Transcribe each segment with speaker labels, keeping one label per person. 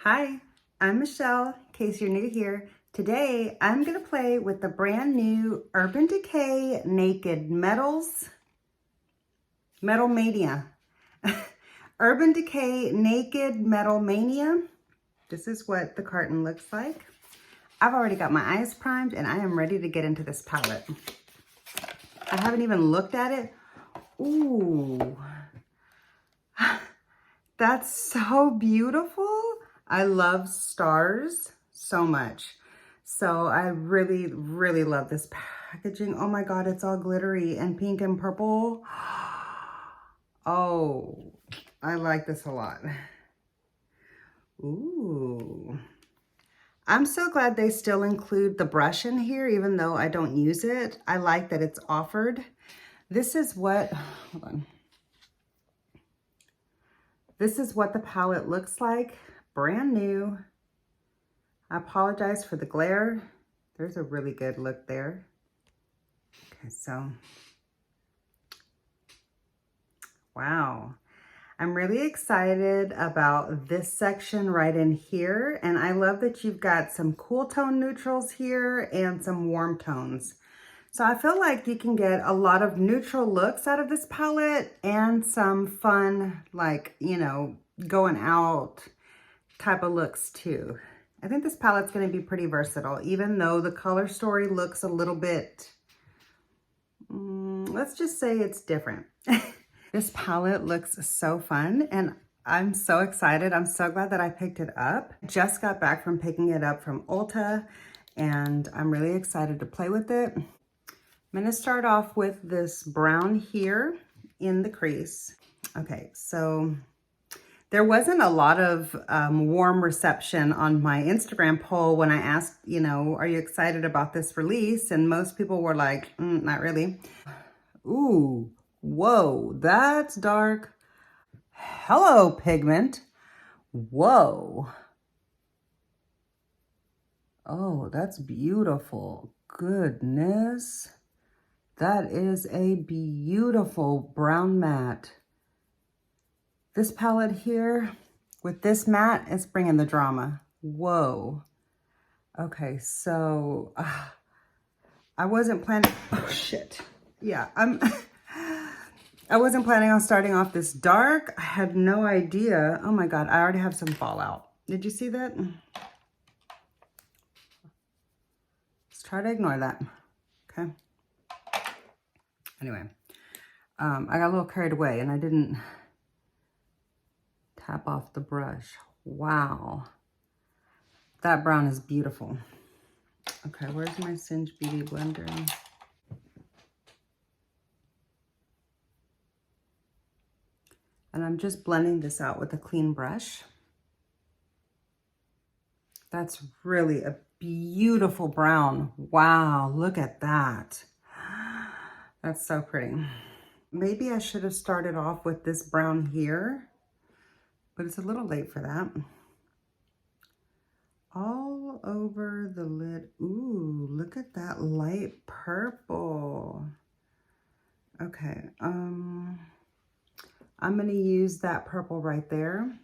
Speaker 1: Hi, I'm Michelle, in case you're new here. Today, I'm gonna play with the brand new Urban Decay Naked Metal Mania. Urban Decay Naked Metal Mania. This is what the carton looks like. I've already got my eyes primed and I am ready to get into this palette. I haven't even looked at it. Ooh, that's so beautiful. I love stars so much. So I really, really love this packaging. Oh my God, it's all glittery and pink and purple. Oh, I like this a lot. Ooh. I'm so glad they still include the brush in here, even though I don't use it. I like that it's offered. This is what, hold on. This is what the palette looks like, brand new. I apologize for the glare. There's a really good look there. Okay, so, wow. I'm really excited about this section right in here. And I love that you've got some cool tone neutrals here and some warm tones. So I feel like you can get a lot of neutral looks out of this palette and some fun, like, you know, going out type of looks too. I think this palette's going to be pretty versatile, even though the color story looks a little bit, let's just say it's different. This palette looks so fun and I'm so excited. I'm so glad that I picked it up. Just got back from picking it up from Ulta and I'm really excited to play with it. I'm going to start off with this brown here in the crease. Okay, so there wasn't a lot of warm reception on my Instagram poll when I asked, you know, are you excited about this release? And most people were like, not really. Ooh, whoa, that's dark. Hello, pigment. Whoa. Oh, that's beautiful. Goodness. That is a beautiful brown matte. This palette here with this matte is bringing the drama. Whoa. Okay, so I wasn't planning, oh shit. Yeah, I wasn't planning on starting off this dark. I had no idea. Oh my God, I already have some fallout. Did you see that? Let's try to ignore that, okay? Anyway, I got a little carried away and I didn't tap off the brush. Wow. That brown is beautiful. Okay, where's my Singe Beauty blender? And I'm just blending this out with a clean brush. That's really a beautiful brown. Wow, look at that. That's so pretty. Maybe I should have started off with this brown here, but it's a little late for that. All over the lid. Ooh, look at that light purple. Okay, I'm gonna use that purple right there.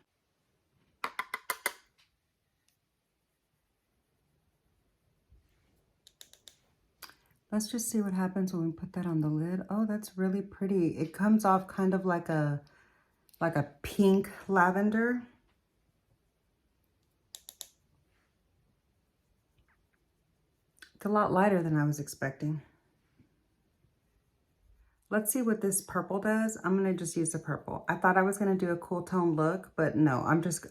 Speaker 1: Let's just see what happens when we put that on the lid. Oh, that's really pretty. It comes off kind of like a pink lavender. It's a lot lighter than I was expecting. Let's see what this purple does. I'm gonna just use the purple. I thought I was gonna do a cool tone look, but no,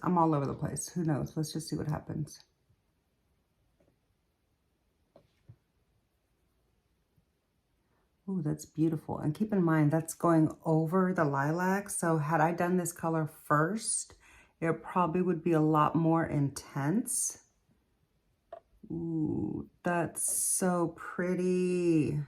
Speaker 1: I'm all over the place. Who knows? Let's just see what happens. Ooh, that's beautiful. And keep in mind, that's going over the lilac. So had I done this color first, it probably would be a lot more intense. Ooh, that's so pretty.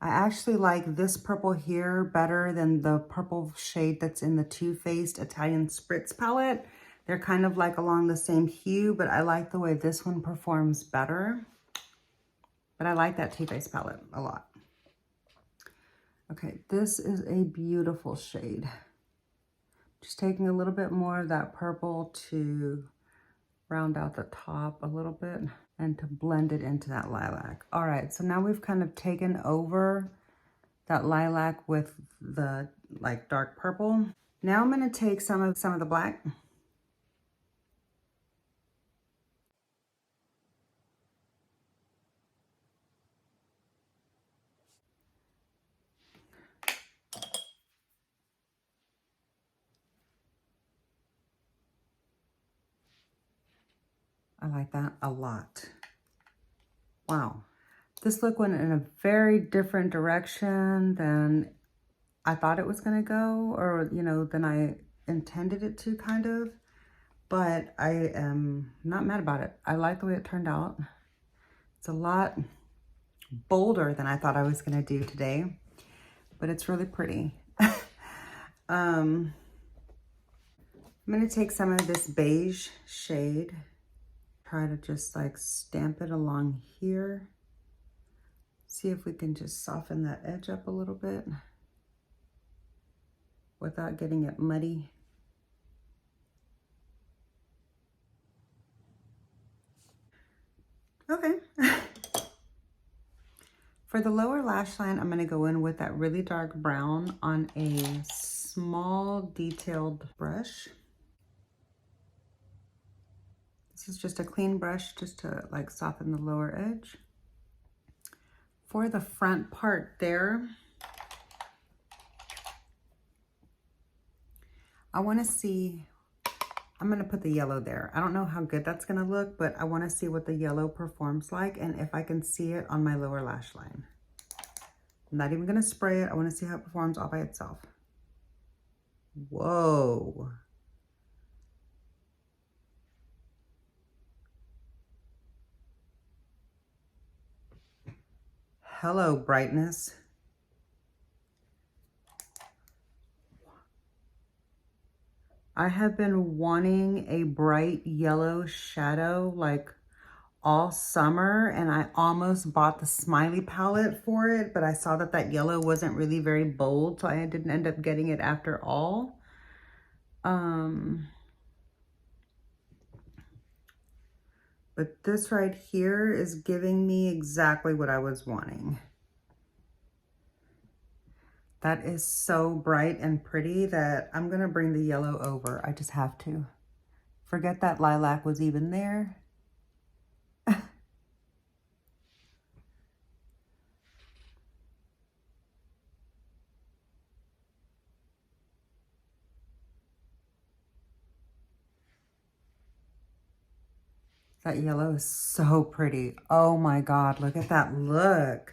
Speaker 1: I actually like this purple here better than the purple shade that's in the Too Faced Italian Spritz palette. They're kind of like along the same hue, but I like the way this one performs better. But I like that Too Faced palette a lot. Okay, this is a beautiful shade. Just taking a little bit more of that purple to round out the top a little bit and to blend it into that lilac. All right, so now we've kind of taken over that lilac with the like dark purple. Now I'm gonna take some of the black. I like that a lot. Wow. This look went in a very different direction than I thought it was gonna go, or, you know, than I intended it to, kind of. But I am not mad about it. I like the way it turned out. It's a lot bolder than I thought I was gonna do today, but it's really pretty. I'm gonna take some of this beige shade, try to just like stamp it along here. See if we can just soften that edge up a little bit without getting it muddy. Okay. For the lower lash line, I'm gonna go in with that really dark brown on a small detailed brush. This is just a clean brush just to like soften the lower edge. For the front part there, I wanna see, I'm gonna put the yellow there. I don't know how good that's gonna look, but I wanna see what the yellow performs like and if I can see it on my lower lash line. I'm not even gonna spray it. I wanna see how it performs all by itself. Whoa. Hello, brightness. I have been wanting a bright yellow shadow like all summer, and I almost bought the Smiley palette for it, but I saw that that yellow wasn't really very bold, so I didn't end up getting it after all. But this right here is giving me exactly what I was wanting. That is so bright and pretty that I'm gonna bring the yellow over. I just have to. Forget that lilac was even there. That yellow is so pretty. Oh my God, look at that look.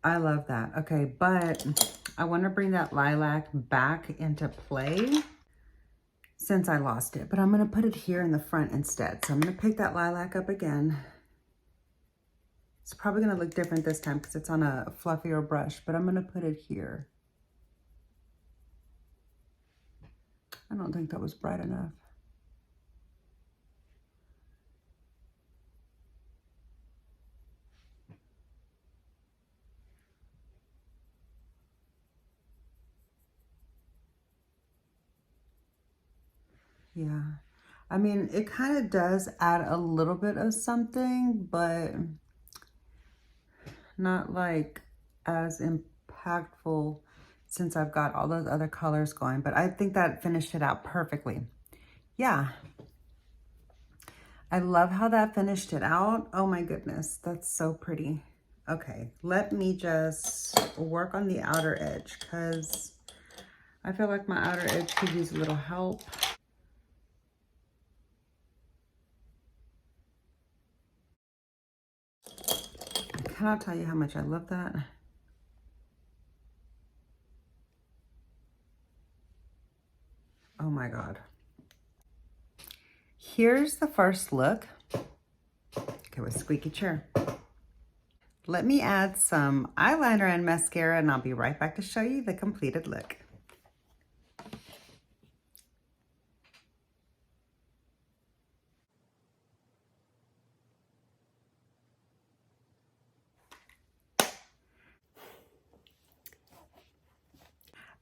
Speaker 1: I love that. Okay, but I want to bring that lilac back into play since I lost it, but I'm going to put it here in the front instead. So I'm going to pick that lilac up again. It's probably going to look different this time because it's on a fluffier brush, but I'm going to put it here. I don't think that was bright enough. Yeah, I mean, it kind of does add a little bit of something, but not like as impactful since I've got all those other colors going, but I think that finished it out perfectly. Yeah, I love how that finished it out. Oh my goodness, that's so pretty. Okay, let me just work on the outer edge because I feel like my outer edge could use a little help. I cannot tell you how much I love that. Oh my God. Here's the first look. Okay, with squeaky chair. Let me add some eyeliner and mascara and I'll be right back to show you the completed look.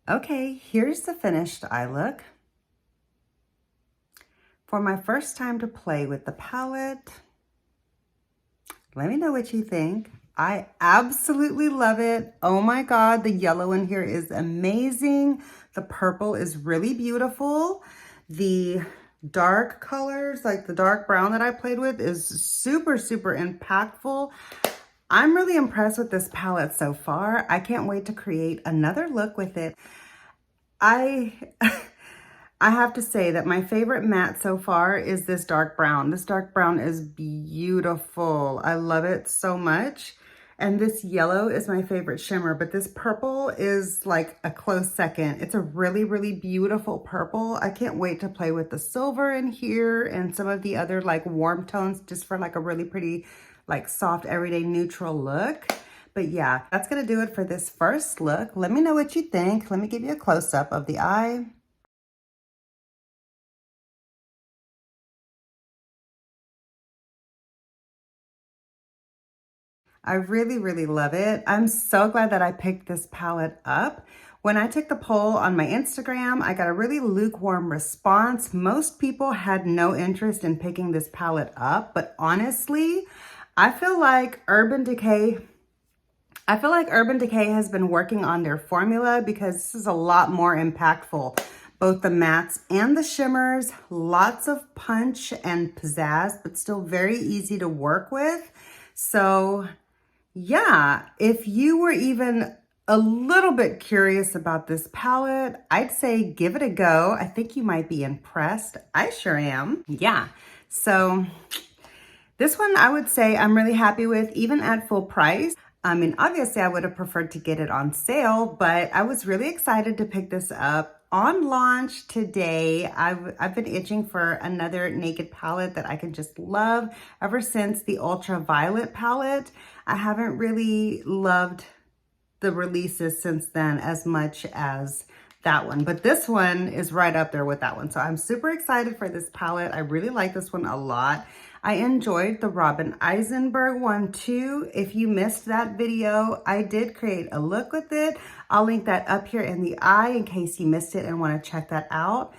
Speaker 1: Okay, here's the finished eye look. For my first time to play with the palette, let me know what you think. I absolutely love it. Oh my God, the yellow in here is amazing. The purple is really beautiful. The dark colors, like the dark brown that I played with, is super, super impactful. I'm really impressed with this palette so far. I can't wait to create another look with it. I have to say that my favorite matte so far is this dark brown. This dark brown is beautiful. I love it so much. And this yellow is my favorite shimmer, but this purple is like a close second. It's a really, really beautiful purple. I can't wait to play with the silver in here and some of the other like warm tones just for like a really pretty, like soft, everyday neutral look. But yeah, that's gonna do it for this first look. Let me know what you think. Let me give you a close-up of the eye. I really, really love it. I'm so glad that I picked this palette up. When I took the poll on my Instagram, I got a really lukewarm response. Most people had no interest in picking this palette up, but honestly, I feel like Urban Decay has been working on their formula because this is a lot more impactful. Both the mattes and the shimmers, lots of punch and pizzazz, but still very easy to work with. So yeah, if you were even a little bit curious about this palette, I'd say give it a go. I think you might be impressed. I sure am. Yeah, so this one I would say I'm really happy with, even at full price. I mean, obviously I would have preferred to get it on sale, but I was really excited to pick this up on launch today. I've been itching for another naked palette that I can just love ever since the Ultraviolet palette. I haven't really loved the releases since then as much as that one, but this one is right up there with that one. So I'm super excited for this palette. I really like this one a lot. I enjoyed the Robin Eisenberg one too. If you missed that video, I did create a look with it. I'll link that up here in the eye in case you missed it and want to check that out.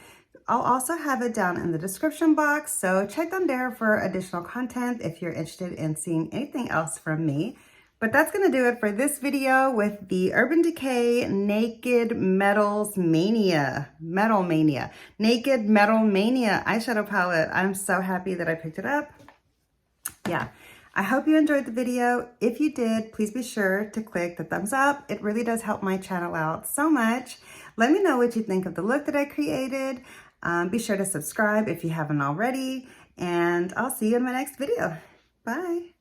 Speaker 1: I'll also have it down in the description box, so check down there for additional content if you're interested in seeing anything else from me. But that's gonna do it for this video with the Urban Decay Naked Metal Mania eyeshadow palette. I'm so happy that I picked it up. Yeah, I hope you enjoyed the video. If you did, please be sure to click the thumbs up. It really does help my channel out so much. Let me know what you think of the look that I created. Be sure to subscribe if you haven't already, and I'll see you in my next video. Bye.